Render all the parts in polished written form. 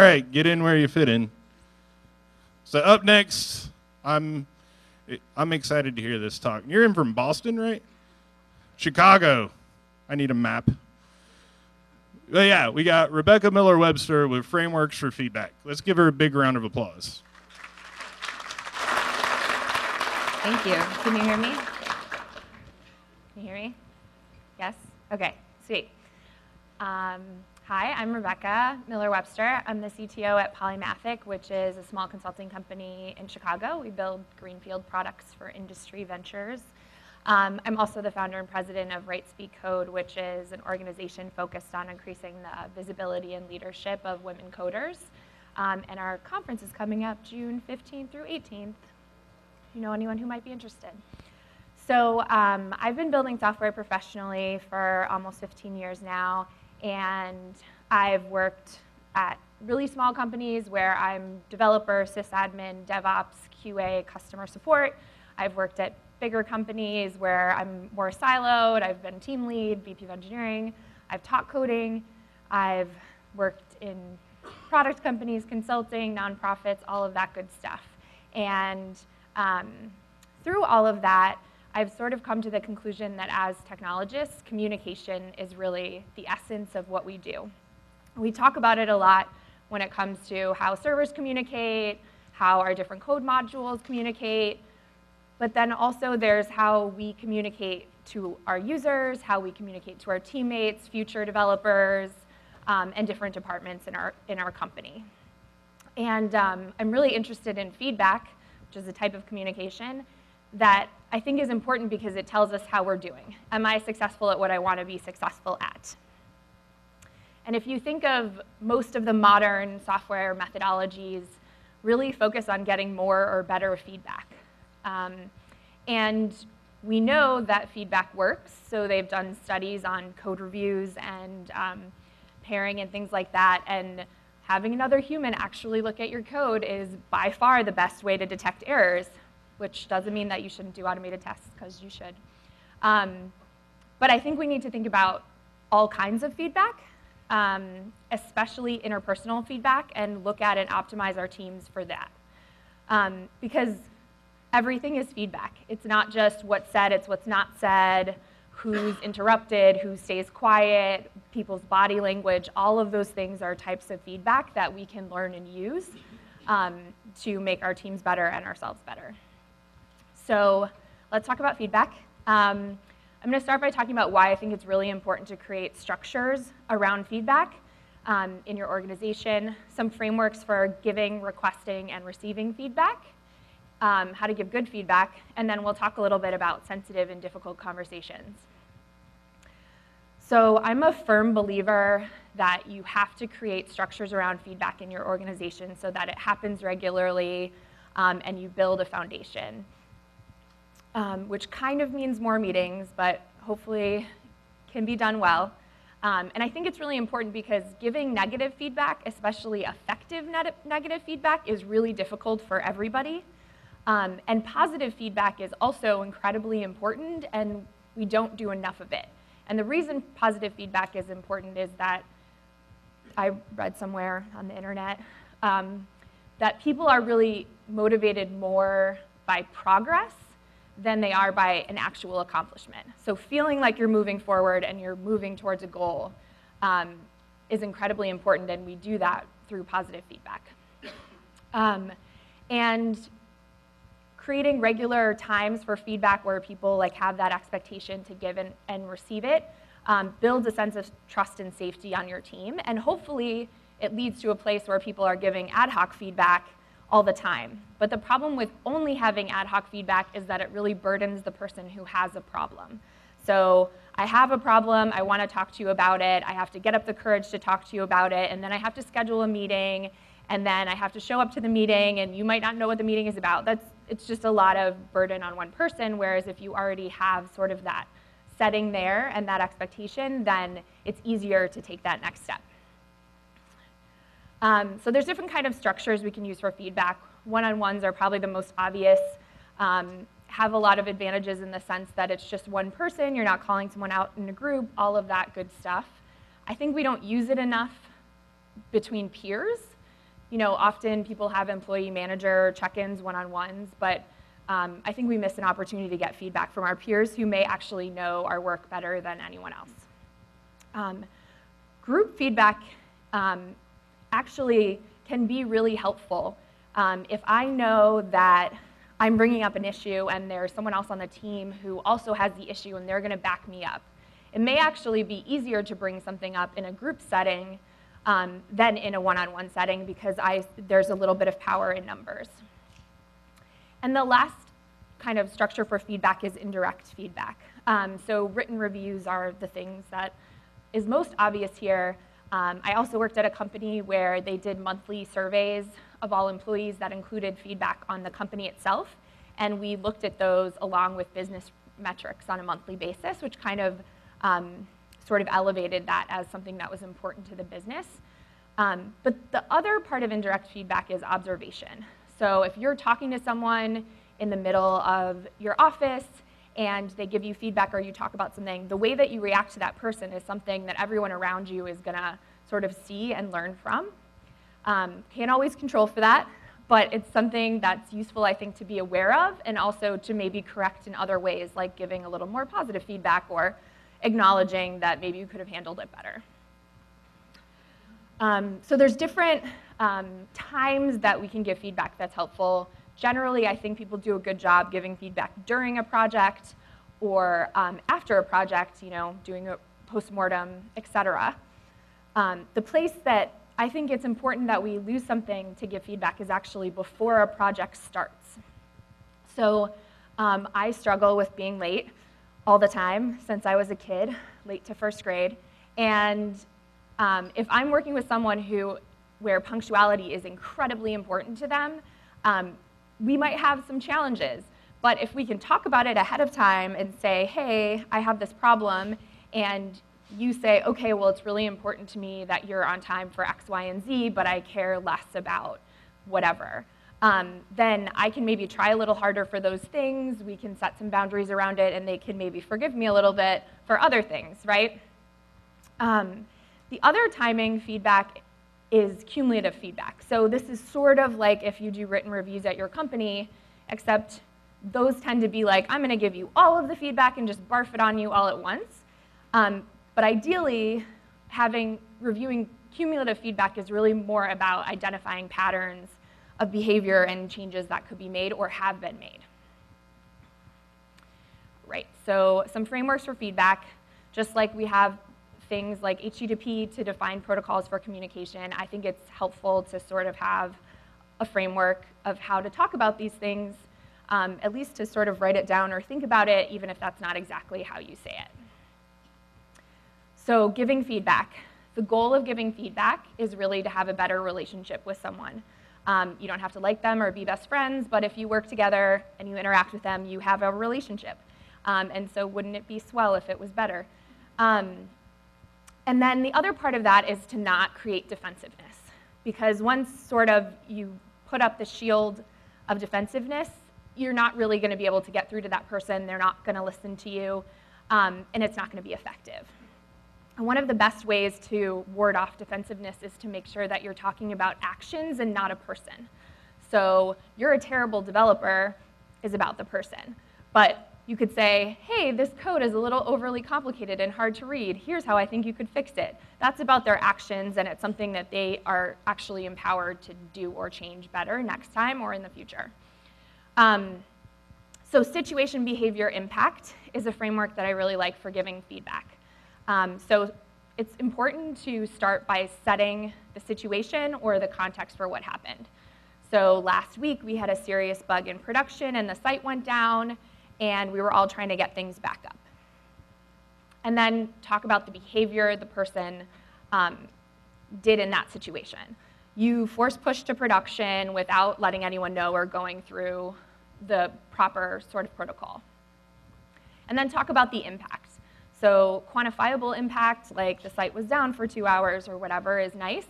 right, get in where you fit in. So up next, I'm excited to hear this talk. You're in from Boston, right? Chicago. I need a map. But yeah, we got Rebecca Miller-Webster with Frameworks for Feedback. Let's give her a big round of applause. Thank you. Can you hear me? Can you hear me? Yes? Okay, sweet. Hi, I'm Rebecca Miller-Webster. I'm the CTO at Polymathic, which is a small consulting company in Chicago. We build greenfield products for industry ventures. I'm also the founder and president of Right Speak Code, which is an organization focused on increasing the visibility and leadership of women coders. And our conference is coming up June 15th through 18th. If you know anyone who might be interested. So I've been building software professionally for almost 15 years now, and I've worked at really small companies where I'm developer, sysadmin, DevOps, QA, customer support. I've worked at bigger companies where I'm more siloed. I've been team lead, VP of engineering. I've taught coding. I've worked in product companies, consulting, nonprofits, all of that good stuff. And through all of that, I've sort of come to the conclusion that as technologists, communication is really the essence of what we do. We talk about it a lot when it comes to how servers communicate, how our different code modules communicate, but then also there's how we communicate to our users, how we communicate to our teammates, future developers, and different departments in our company. And I'm really interested in feedback, which is a type of communication that I think is important because it tells us how we're doing. Am I successful at what I want to be successful at? And if you think of most of the modern software methodologies really focus on getting more or better feedback. And we know that feedback works, so they've done studies on code reviews and pairing and things like that, and having another human actually look at your code is by far the best way to detect errors, which doesn't mean that you shouldn't do automated tests, because you should. But I think we need to think about all kinds of feedback, especially interpersonal feedback, and look at and optimize our teams for that. Because everything is feedback. It's not just what's said, it's what's not said, who's interrupted, who stays quiet, people's body language. All of those things are types of feedback that we can learn and use to make our teams better and ourselves better. So let's talk about feedback. I'm going to start by talking about why I think it's really important to create structures around feedback in your organization, some frameworks for giving, requesting, and receiving feedback, how to give good feedback, and then we'll talk a little bit about sensitive and difficult conversations. So I'm a firm believer that you have to create structures around feedback in your organization so that it happens regularly and you build a foundation, which kind of means more meetings, but hopefully can be done well. And I think it's really important because giving negative feedback, especially effective negative feedback, is really difficult for everybody. And positive feedback is also incredibly important, and we don't do enough of it. And the reason positive feedback is important is that I read somewhere on the internet that people are really motivated more by progress than they are by an actual accomplishment. So feeling like you're moving forward and you're moving towards a goal is incredibly important, and we do that through positive feedback. And creating regular times for feedback where people have that expectation to give and receive it builds a sense of trust and safety on your team, and hopefully it leads to a place where people are giving ad hoc feedback all the time. But the problem with only having ad hoc feedback is that it really burdens the person who has a problem. So I have a problem, I want to talk to you about it, I have to get up the courage to talk to you about it, and then I have to schedule a meeting, and then I have to show up to the meeting, and you might not know what the meeting is about. It's just a lot of burden on one person, whereas if you already have sort of that setting there and that expectation, then it's easier to take that next step. So there's different kind of structures we can use for feedback. One-on-ones are probably the most obvious, have a lot of advantages in the sense that it's just one person, you're not calling someone out in a group, all of that good stuff. I think we don't use it enough between peers. Often people have employee-manager check-ins, one-on-ones, but I think we miss an opportunity to get feedback from our peers who may actually know our work better than anyone else. Group feedback actually can be really helpful. If I know that I'm bringing up an issue and there's someone else on the team who also has the issue and they're going to back me up, it may actually be easier to bring something up in a group setting than in a one-on-one setting because there's a little bit of power in numbers. And the last kind of structure for feedback is indirect feedback. So written reviews are the things that is most obvious here. I also worked at a company where they did monthly surveys of all employees that included feedback on the company itself, and we looked at those along with business metrics on a monthly basis, which kind of sort of elevated that as something that was important to the business. But the other part of indirect feedback is observation. So if you're talking to someone in the middle of your office and they give you feedback or you talk about something, the way that you react to that person is something that everyone around you is going to sort of see and learn from. Can't always control for that, but it's something that's useful, I think, to be aware of and also to maybe correct in other ways, like giving a little more positive feedback or acknowledging that maybe you could have handled it better. So there's different times that we can give feedback that's helpful. Generally, I think people do a good job giving feedback during a project or after a project, doing a postmortem, etc. The place that I think it's important that we lose something to give feedback is actually before a project starts. So I struggle with being late all the time since I was a kid, late to first grade. And if I'm working with someone where punctuality is incredibly important to them, we might have some challenges. But if we can talk about it ahead of time and say, hey, I have this problem, and you say, okay, well, it's really important to me that you're on time for X, Y, and Z, but I care less about whatever. Then I can maybe try a little harder for those things, we can set some boundaries around it, and they can maybe forgive me a little bit for other things, right? The other timing feedback is cumulative feedback. So this is sort of like if you do written reviews at your company, except those tend to be like, I'm going to give you all of the feedback and just barf it on you all at once. But ideally, reviewing cumulative feedback is really more about identifying patterns of behavior and changes that could be made or have been made. Right, so some frameworks for feedback, just like we have things like HTTP to define protocols for communication, I think it's helpful to sort of have a framework of how to talk about these things, at least to sort of write it down or think about it, even if that's not exactly how you say it. So giving feedback. The goal of giving feedback is really to have a better relationship with someone. You don't have to like them or be best friends, but if you work together and you interact with them, you have a relationship. And so wouldn't it be swell if it was better? And then the other part of that is to not create defensiveness. Because once sort of you put up the shield of defensiveness, you're not really going to be able to get through to that person. They're not going to listen to you, and it's not going to be effective. And one of the best ways to ward off defensiveness is to make sure that you're talking about actions and not a person. So you're a terrible developer is about the person. But you could say, hey, this code is a little overly complicated and hard to read. Here's how I think you could fix it. That's about their actions, and it's something that they are actually empowered to do or change better next time or in the future. So situation, behavior, impact is a framework that I really like for giving feedback. So it's important to start by setting the situation or the context for what happened. So last week, we had a serious bug in production, and the site went down, and we were all trying to get things back up. And then talk about the behavior the person did in that situation. You force push to production without letting anyone know or going through the proper sort of protocol. And then talk about the impact. So quantifiable impact, like the site was down for 2 hours or whatever, is nice.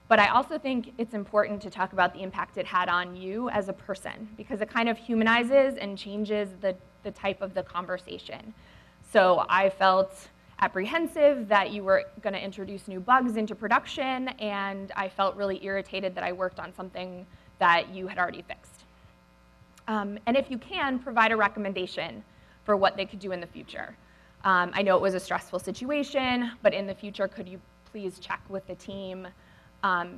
But I also think it's important to talk about the impact it had on you as a person, because it kind of humanizes and changes the type of the conversation. So I felt apprehensive that you were going to introduce new bugs into production, and I felt really irritated that I worked on something that you had already fixed. And if you can, provide a recommendation for what they could do in the future. I know it was a stressful situation, but in the future, could you please check with the team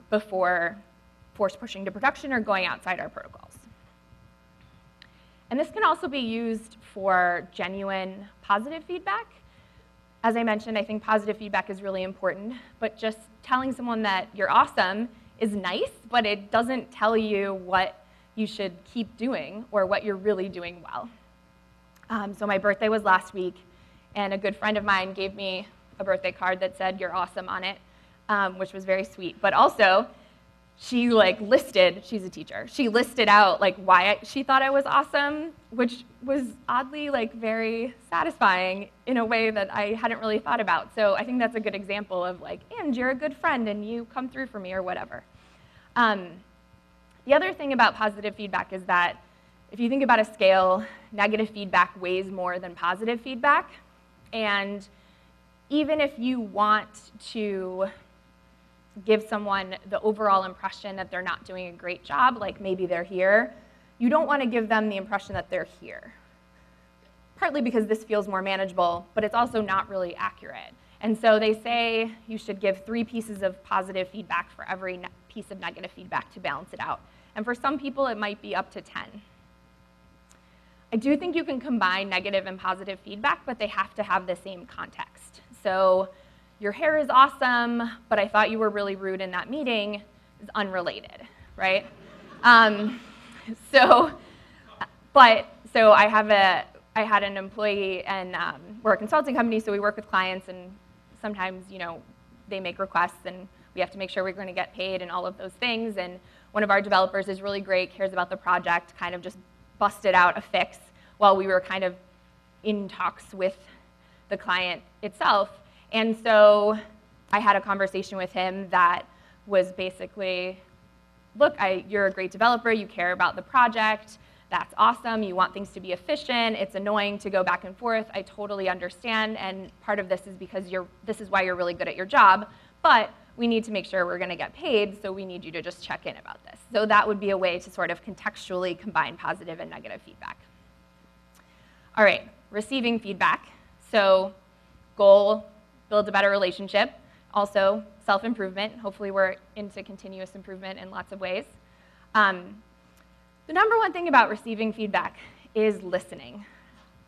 before force pushing to production or going outside our protocols? And this can also be used for genuine positive feedback. As I mentioned, I think positive feedback is really important, but just telling someone that you're awesome is nice, but it doesn't tell you what you should keep doing or what you're really doing well. So my birthday was last week, and a good friend of mine gave me a birthday card that said, "You're awesome" on it, which was very sweet. But also, she listed, she's a teacher, she listed out why she thought I was awesome, which was oddly very satisfying in a way that I hadn't really thought about. So I think that's a good example of and you're a good friend and you come through for me or whatever. The other thing about positive feedback is that if you think about a scale, negative feedback weighs more than positive feedback. And even if you want to give someone the overall impression that they're not doing a great job, maybe they're here, you don't want to give them the impression that they're here. Partly because this feels more manageable, but it's also not really accurate. And so they say you should give 3 pieces of positive feedback for every piece of negative feedback to balance it out. And for some people, it might be up to 10. I do think you can combine negative and positive feedback, but they have to have the same context. So your hair is awesome, but I thought you were really rude in that meeting is unrelated, right? So I had an employee, and we're a consulting company, so we work with clients, and sometimes they make requests, and we have to make sure we're going to get paid and all of those things. And one of our developers is really great, cares about the project, kind of just busted out a fix while we were kind of in talks with the client itself. And so I had a conversation with him that was basically, look, you're a great developer, you care about the project, that's awesome, you want things to be efficient, it's annoying to go back and forth, I totally understand, and part of this is because this is why you're really good at your job, but we need to make sure we're going to get paid, so we need you to just check in about this. So that would be a way to sort of contextually combine positive and negative feedback. All right, receiving feedback. So goal, build a better relationship. Also, self-improvement. Hopefully we're into continuous improvement in lots of ways. The number one thing about receiving feedback is listening.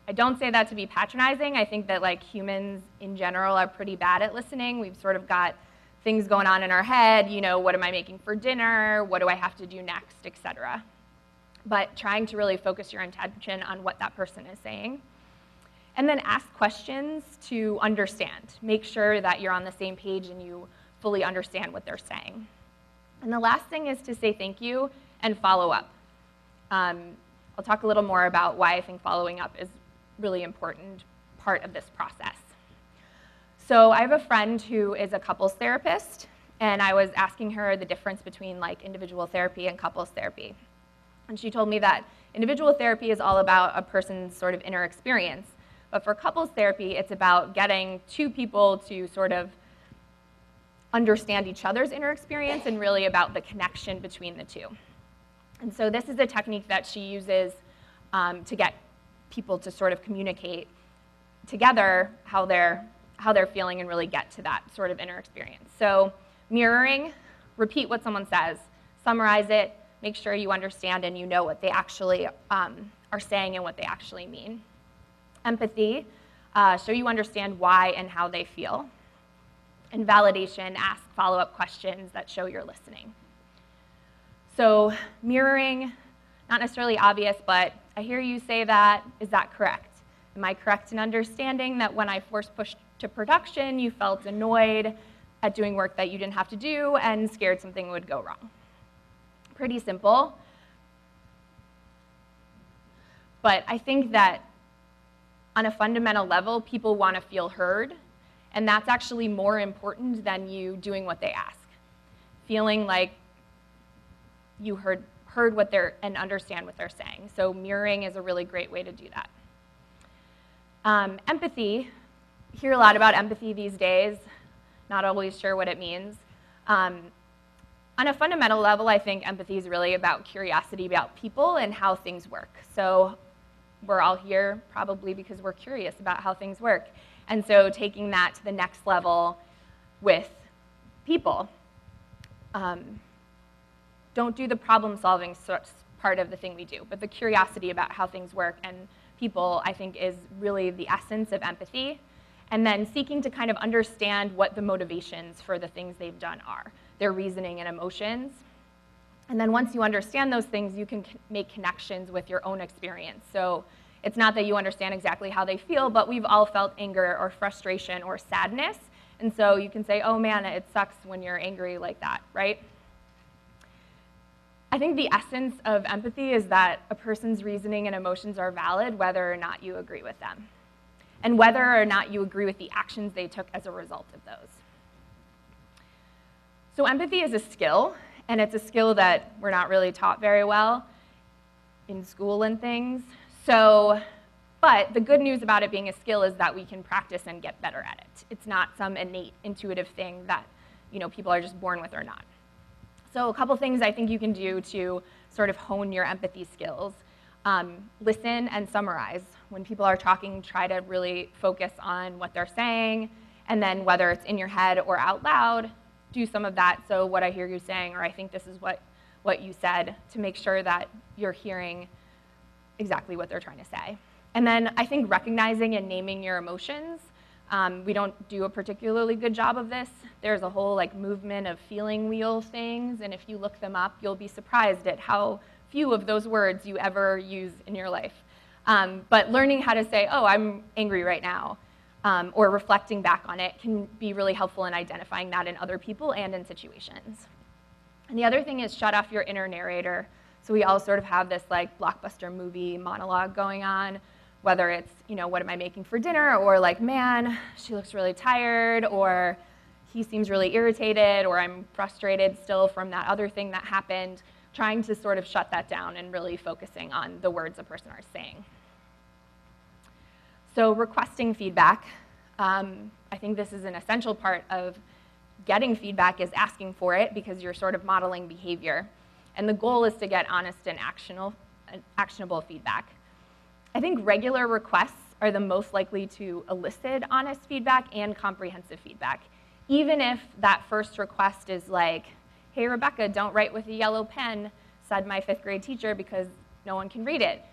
I don't say that to be patronizing. I think that humans in general are pretty bad at listening. We've sort of got things going on in our head, what am I making for dinner, what do I have to do next, etc. But trying to really focus your attention on what that person is saying. And then ask questions to understand. Make sure that you're on the same page and you fully understand what they're saying. And the last thing is to say thank you and follow up. I'll talk a little more about why I think following up is a really important part of this process. So I have a friend who is a couples therapist, and I was asking her the difference between individual therapy and couples therapy. And she told me that individual therapy is all about a person's sort of inner experience. But for couples therapy, it's about getting 2 people to sort of understand each other's inner experience and really about the connection between the 2. And so this is a technique that she uses to get people to sort of communicate together how they're feeling and really get to that sort of inner experience. So mirroring, repeat what someone says, summarize it, make sure you understand and you know what they actually are saying and what they actually mean. Empathy, so you understand why and how they feel. And validation, ask follow-up questions that show you're listening. So mirroring, not necessarily obvious, but I hear you say that, is that correct? Am I correct in understanding that when I force pushed to production, you felt annoyed at doing work that you didn't have to do and scared something would go wrong? Pretty simple. But I think that on a fundamental level, people want to feel heard, and that's actually more important than you doing what they ask. Feeling like you heard what they're and understand what they're saying. So mirroring is a really great way to do that. Empathy, hear a lot about empathy these days, not always sure what it means. On a fundamental level, I think empathy is really about curiosity about people and how things work. So we're all here probably because we're curious about how things work. And so taking that to the next level with people. Don't do the problem-solving part of the thing we do, but the curiosity about how things work and people, I think, is really the essence of empathy. And then seeking to kind of understand what the motivations for the things they've done are, their reasoning and emotions. And then once you understand those things, you can make connections with your own experience. So it's not that you understand exactly how they feel, but we've all felt anger or frustration or sadness. And so you can say, oh man, it sucks when you're angry like that, right? I think the essence of empathy is that a person's reasoning and emotions are valid whether or not you agree with them, and whether or not you agree with the actions they took as a result of those. So empathy is a skill, and it's a skill that we're not really taught very well in school and things. But the good news about it being a skill is that we can practice and get better at it. It's not some innate, intuitive thing that people are just born with or not. So a couple things I think you can do to sort of hone your empathy skills. Listen and summarize. When people are talking, try to really focus on what they're saying, and then whether it's in your head or out loud, do some of that. So what I hear you saying, or I think this is what you said, to make sure that you're hearing exactly what they're trying to say. And then I think recognizing and naming your emotions. We don't do a particularly good job of this. There's a whole movement of feeling wheel things, and if you look them up, you'll be surprised at how few of those words you ever use in your life. But learning how to say, oh, I'm angry right now, or reflecting back on it can be really helpful in identifying that in other people and in situations. And the other thing is shut off your inner narrator. So we all sort of have this blockbuster movie monologue going on, whether it's, what am I making for dinner, or man, she looks really tired, or he seems really irritated, or I'm frustrated still from that other thing that happened, trying to sort of shut that down and really focusing on the words a person are saying. So requesting feedback, I think this is an essential part of getting feedback, is asking for it, because you're sort of modeling behavior. And the goal is to get honest and actionable feedback. I think regular requests are the most likely to elicit honest feedback and comprehensive feedback. Even if that first request is hey, Rebecca, don't write with a yellow pen, said my 5th grade teacher, because no one can read it.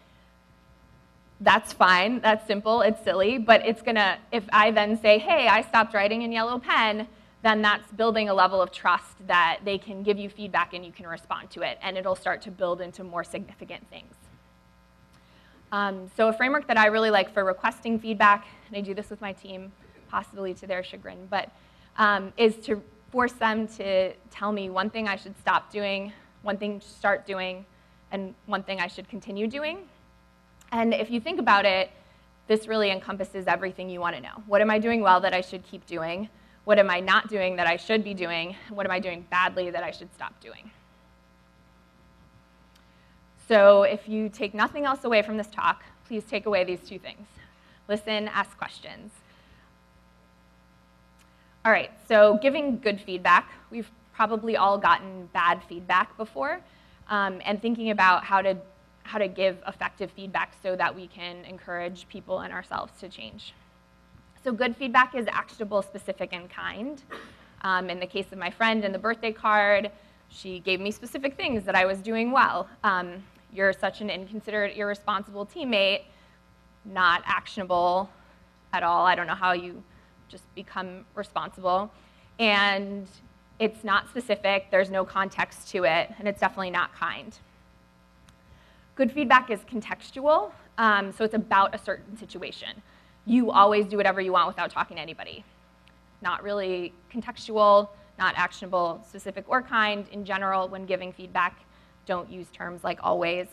That's fine, that's simple, it's silly, but it's gonna, if I then say, hey, I stopped writing in yellow pen, then that's building a level of trust that they can give you feedback and you can respond to it, and it'll start to build into more significant things. So a framework that I really like for requesting feedback, and I do this with my team, possibly to their chagrin, but is to force them to tell me one thing I should stop doing, one thing to start doing, and one thing I should continue doing. And if you think about it, this really encompasses everything you want to know. What am I doing well that I should keep doing? What am I not doing that I should be doing? What am I doing badly that I should stop doing? So if you take nothing else away from this talk, please take away these 2 things. Listen, ask questions. All right, so giving good feedback. We've probably all gotten bad feedback before, and thinking about how to give effective feedback so that we can encourage people and ourselves to change. So good feedback is actionable, specific, and kind. In the case of my friend in the birthday card, she gave me specific things that I was doing well. You're such an inconsiderate, irresponsible teammate, not actionable at all. I don't know how you just become responsible. And it's not specific, there's no context to it, and it's definitely not kind. Good feedback is contextual, so it's about a certain situation. You always do whatever you want without talking to anybody. Not really contextual, not actionable, specific, or kind. In general, when giving feedback, don't use terms like always,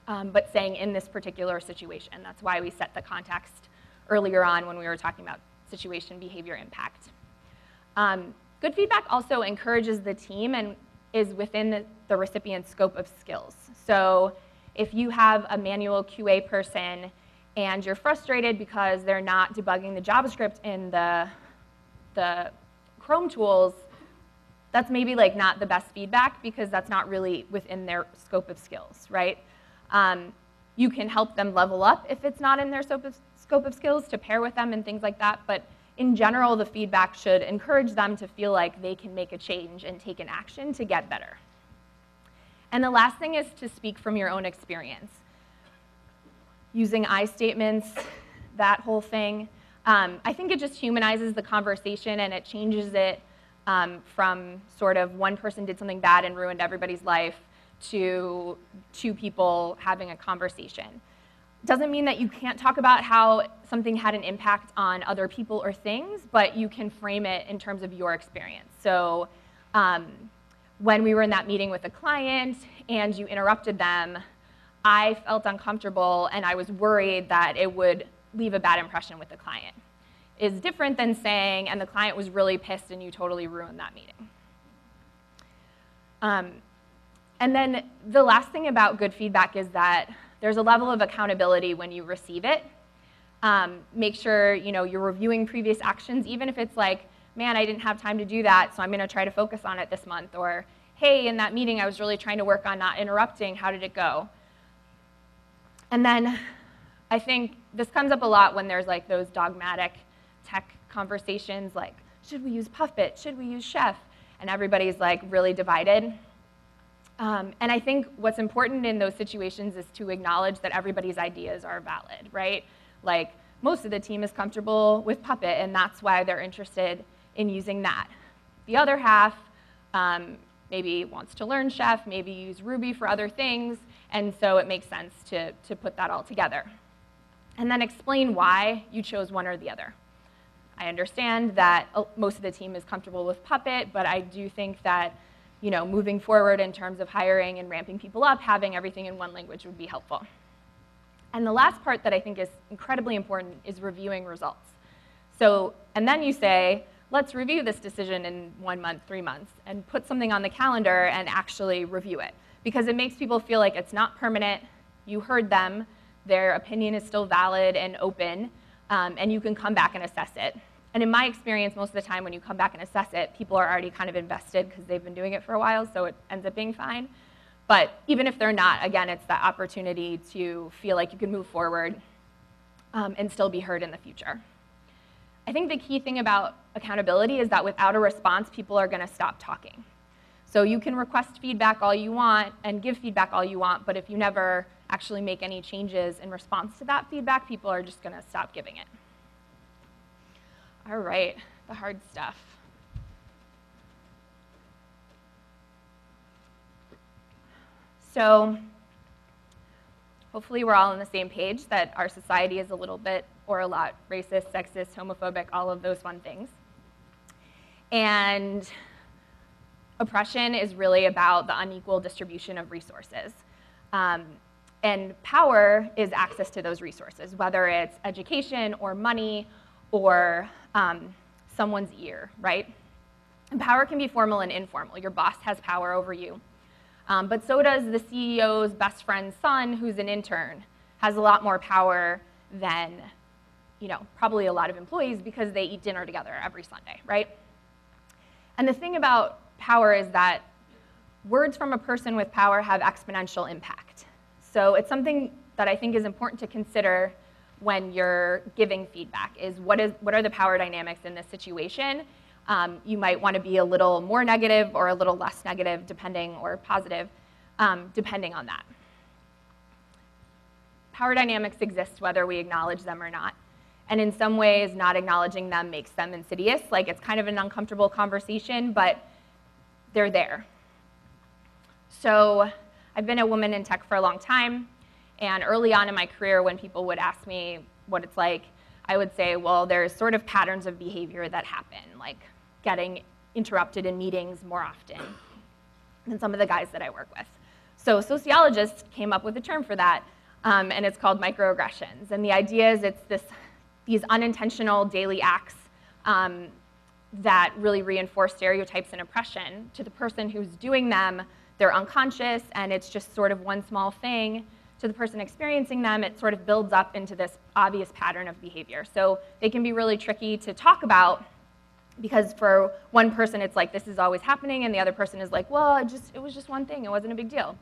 but saying in this particular situation. That's why we set the context earlier on when we were talking about situation, behavior, impact. Good feedback also encourages the team and is within the recipient's scope of skills. So if you have a manual QA person and you're frustrated because they're not debugging the JavaScript in the Chrome tools, that's maybe like not the best feedback because that's not really within their scope of skills, right? You can help them level up if it's not in their scope of skills to pair with them and things like that, but in general, the feedback should encourage them to feel like they can make a change and take an action to get better. And the last thing is to speak from your own experience. Using I statements, that whole thing. I think it just humanizes the conversation and it changes it from sort of one person did something bad and ruined everybody's life to two people having a conversation. Doesn't mean that you can't talk about how something had an impact on other people or things, but you can frame it in terms of your experience. So when we were in that meeting with a client and you interrupted them, I felt uncomfortable and I was worried that it would leave a bad impression with the client. Is different than saying, and the client was really pissed and you totally ruined that meeting. And then the last thing about good feedback is that there's a level of accountability when you receive it. Make sure you're reviewing previous actions, even if it's like, man, I didn't have time to do that, so I'm going to try to focus on it this month. Or, hey, in that meeting, I was really trying to work on not interrupting. How did it go? And then I think this comes up a lot when there's like those dogmatic tech conversations, like, should we use Puppet? Should we use Chef? And everybody's like really divided. And I think what's important in those situations is to acknowledge that everybody's ideas are valid, right? Like, most of the team is comfortable with Puppet, and that's why they're interested in using that. The other half maybe wants to learn Chef, maybe use Ruby for other things, and so it makes sense to put that all together. And then explain why you chose one or the other. I understand that most of the team is comfortable with Puppet, but I do think that moving forward in terms of hiring and ramping people up, having everything in one language would be helpful. And the last part that I think is incredibly important is reviewing results. So, and then you say, let's review this decision in 1 month, 3 months, and put something on the calendar and actually review it. Because it makes people feel like it's not permanent, you heard them, their opinion is still valid and open, and you can come back and assess it. And in my experience, most of the time when you come back and assess it, people are already kind of invested because they've been doing it for a while, so it ends up being fine. But even if they're not, again, it's that opportunity to feel like you can move forward and still be heard in the future. I think the key thing about accountability is that without a response, people are going to stop talking. So you can request feedback all you want and give feedback all you want, but if you never actually make any changes in response to that feedback, people are just going to stop giving it. All right, the hard stuff. So hopefully we're all on the same page that our society is a little bit or a lot racist, sexist, homophobic, all of those fun things. And oppression is really about the unequal distribution of resources. And power is access to those resources, whether it's education or money or someone's ear, right? And power can be formal and informal. Your boss has power over you. But so does the CEO's best friend's son, who's an intern, has a lot more power than probably a lot of employees because they eat dinner together every Sunday, right? And the thing about power is that words from a person with power have exponential impact. So it's something that I think is important to consider when you're giving feedback, is what are the power dynamics in this situation? You might want to be a little more negative or a little less negative, depending, or positive, depending on that. Power dynamics exist whether we acknowledge them or not. And in some ways, not acknowledging them makes them insidious. Like, it's kind of an uncomfortable conversation, but they're there. So I've been a woman in tech for a long time. And early on in my career, when people would ask me what it's like, I would say, well, there's sort of patterns of behavior that happen, like getting interrupted in meetings more often than some of the guys that I work with. So sociologists came up with a term for that, and it's called microaggressions. And the idea is it's these unintentional daily acts that really reinforce stereotypes and oppression. To the person who's doing them, they're unconscious, and it's just sort of one small thing to the person experiencing them, it sort of builds up into this obvious pattern of behavior. So they can be really tricky to talk about because for one person it's like this is always happening, and the other person is like, well, it was just one thing, it wasn't a big deal.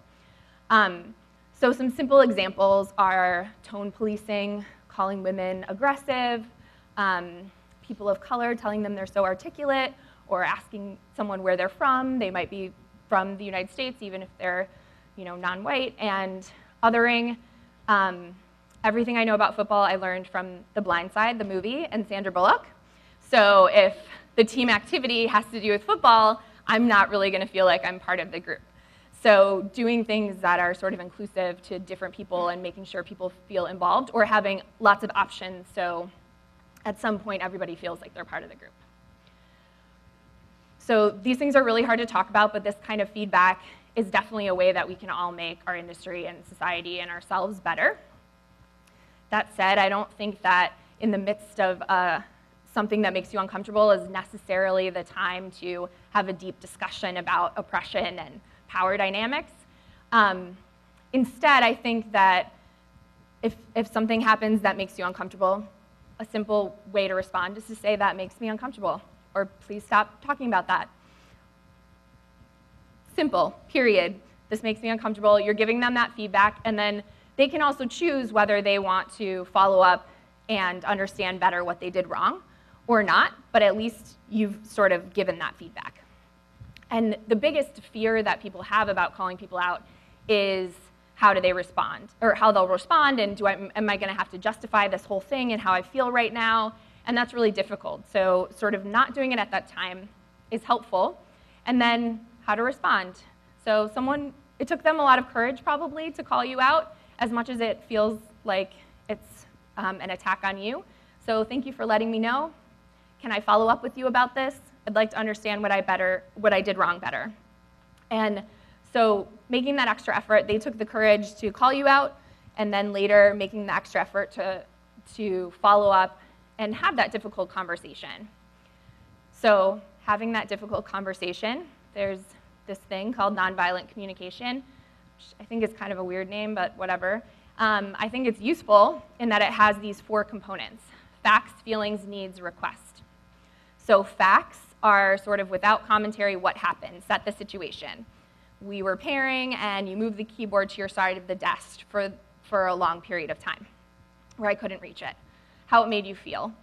So some simple examples are tone policing, calling women aggressive, people of color telling them they're so articulate, or asking someone where they're from. They might be from the United States, even if they're non-white, and othering. Everything I know about football I learned from The Blind Side, the movie, and Sandra Bullock. So if the team activity has to do with football, I'm not really going to feel like I'm part of the group. So doing things that are sort of inclusive to different people and making sure people feel involved, or having lots of options so at some point everybody feels like they're part of the group. So these things are really hard to talk about, but this kind of feedback is definitely a way that we can all make our industry and society and ourselves better. That said, I don't think that in the midst of something that makes you uncomfortable is necessarily the time to have a deep discussion about oppression and power dynamics. Instead, I think that if something happens that makes you uncomfortable, a simple way to respond is to say, that makes me uncomfortable, or please stop talking about that. Simple, period. This makes me uncomfortable. You're giving them that feedback, and then they can also choose whether they want to follow up and understand better what they did wrong or not, but at least you've sort of given that feedback. And the biggest fear that people have about calling people out is how do they respond, or how they'll respond, and am I going to have to justify this whole thing and how I feel right now? And that's really difficult. So sort of not doing it at that time is helpful. And then how to respond. So it took them a lot of courage probably to call you out, as much as it feels like it's an attack on you. So thank you for letting me know. Can I follow up with you about this? I'd like to understand what I did wrong better. And so making that extra effort, they took the courage to call you out, and then later making the extra effort to follow up and have that difficult conversation. So having that difficult conversation, there's this thing called nonviolent communication, which I think is kind of a weird name, but whatever. I think it's useful in that it has these 4 components: facts, feelings, needs, request. So facts are sort of without commentary what happened, set the situation. We were pairing and you moved the keyboard to your side of the desk for a long period of time where I couldn't reach it. How it made you feel.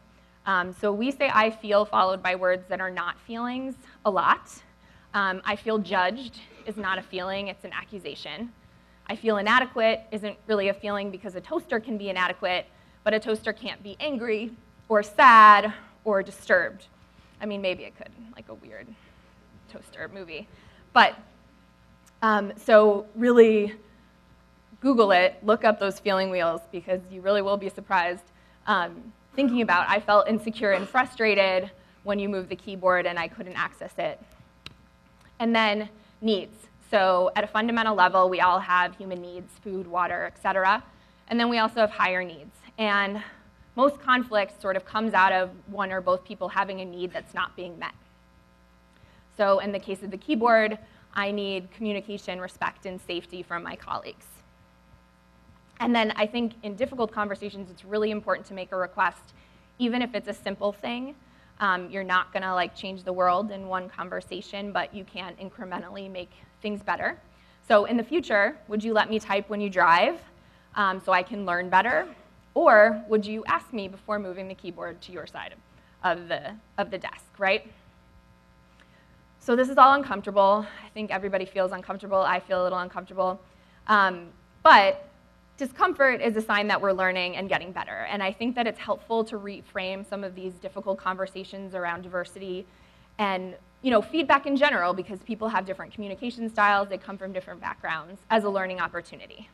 So we say I feel followed by words that are not feelings a lot. I feel judged is not a feeling, it's an accusation. I feel inadequate isn't really a feeling because a toaster can be inadequate, but a toaster can't be angry or sad or disturbed. I mean, maybe it could, like a weird toaster movie. But so really Google it, look up those feeling wheels, because you really will be surprised. Thinking about, I felt insecure and frustrated when you moved the keyboard and I couldn't access it. And then needs. So at a fundamental level, we all have human needs, food, water, etc. And then we also have higher needs. And most conflict sort of comes out of one or both people having a need that's not being met. So in the case of the keyboard, I need communication, respect, and safety from my colleagues. And then I think in difficult conversations, it's really important to make a request, even if it's a simple thing. You're not going to change the world in one conversation, but you can incrementally make things better. So in the future, would you let me type when you drive so I can learn better? Or would you ask me before moving the keyboard to your side of the desk, right? So this is all uncomfortable. I think everybody feels uncomfortable. I feel a little uncomfortable. But discomfort is a sign that we're learning and getting better. And I think that it's helpful to reframe some of these difficult conversations around diversity and feedback in general, because people have different communication styles, they come from different backgrounds, as a learning opportunity.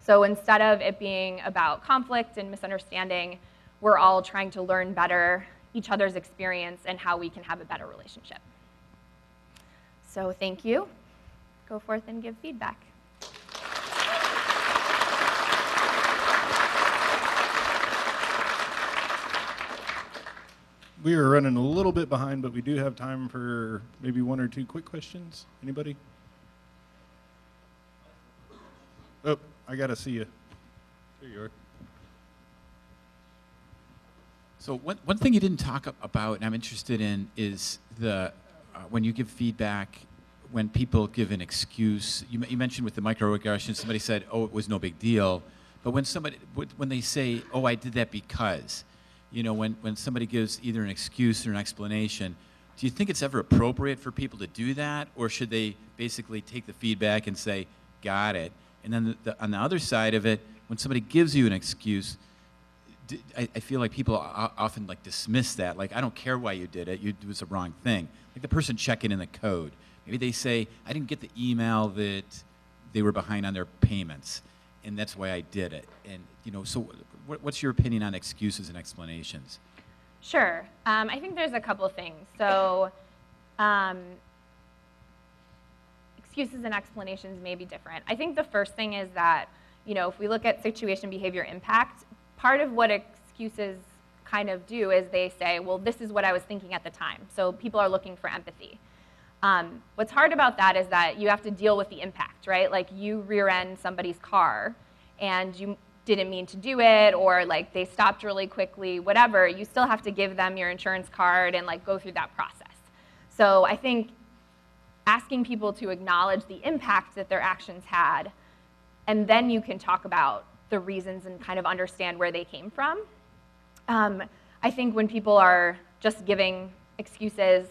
So instead of it being about conflict and misunderstanding, we're all trying to learn better each other's experience and how we can have a better relationship. So thank you. Go forth and give feedback. We are running a little bit behind, but we do have time for maybe 1 or 2 quick questions. Anybody? Oh, I got to see you. There you are. So one thing you didn't talk about, and I'm interested in, is the when you give feedback, when people give an excuse. You mentioned with the microaggression, somebody said, "Oh, it was no big deal," but when they say, "Oh, I did that because," when somebody gives either an excuse or an explanation, do you think it's ever appropriate for people to do that, or should they basically take the feedback and say, "Got it"? And then on the other side of it, when somebody gives you an excuse, I feel like people often dismiss that. Like, I don't care why you did it. It was the wrong thing. Like the person checking in the code. Maybe they say, I didn't get the email that they were behind on their payments, and that's why I did it. And, so what's your opinion on excuses and explanations? Sure. I think there's a couple things. So excuses and explanations may be different. I think the first thing is that, if we look at situation behavior impact, part of what excuses kind of do is they say, well, this is what I was thinking at the time. So people are looking for empathy. What's hard about that is that you have to deal with the impact, right? Like, you rear-end somebody's car and you didn't mean to do it, or they stopped really quickly, whatever. You still have to give them your insurance card and go through that process. So I think asking people to acknowledge the impact that their actions had, and then you can talk about the reasons and kind of understand where they came from. I think when people are just giving excuses,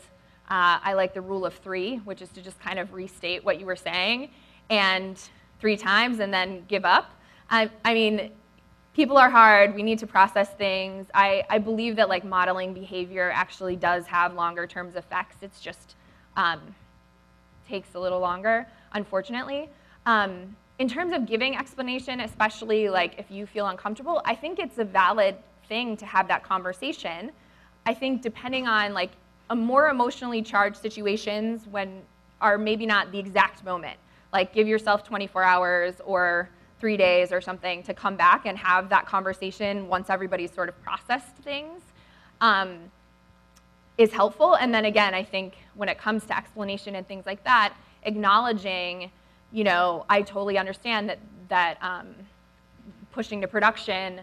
I like the rule of 3, which is to just kind of restate what you were saying and 3 times and then give up. I mean, people are hard. We need to process things. I believe that modeling behavior actually does have longer term effects. It's just takes a little longer, unfortunately. In terms of giving explanation, especially if you feel uncomfortable, I think it's a valid thing to have that conversation. I think depending on a more emotionally charged situations when are maybe not the exact moment, give yourself 24 hours or 3 days or something to come back and have that conversation once everybody's sort of processed things, is helpful. And then again, I think when it comes to explanation and things like that, acknowledging, I totally understand that pushing to production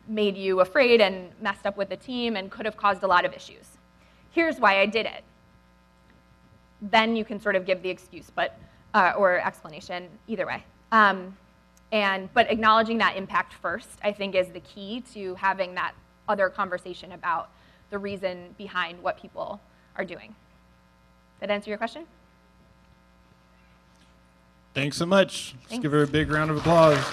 made you afraid and messed up with the team and could have caused a lot of issues. Here's why I did it. Then you can sort of give the excuse, or explanation, either way. But acknowledging that impact first, I think, is the key to having that other conversation about the reason behind what people are doing. Did that answer your question? Thanks so much. Let's give her a big round of applause.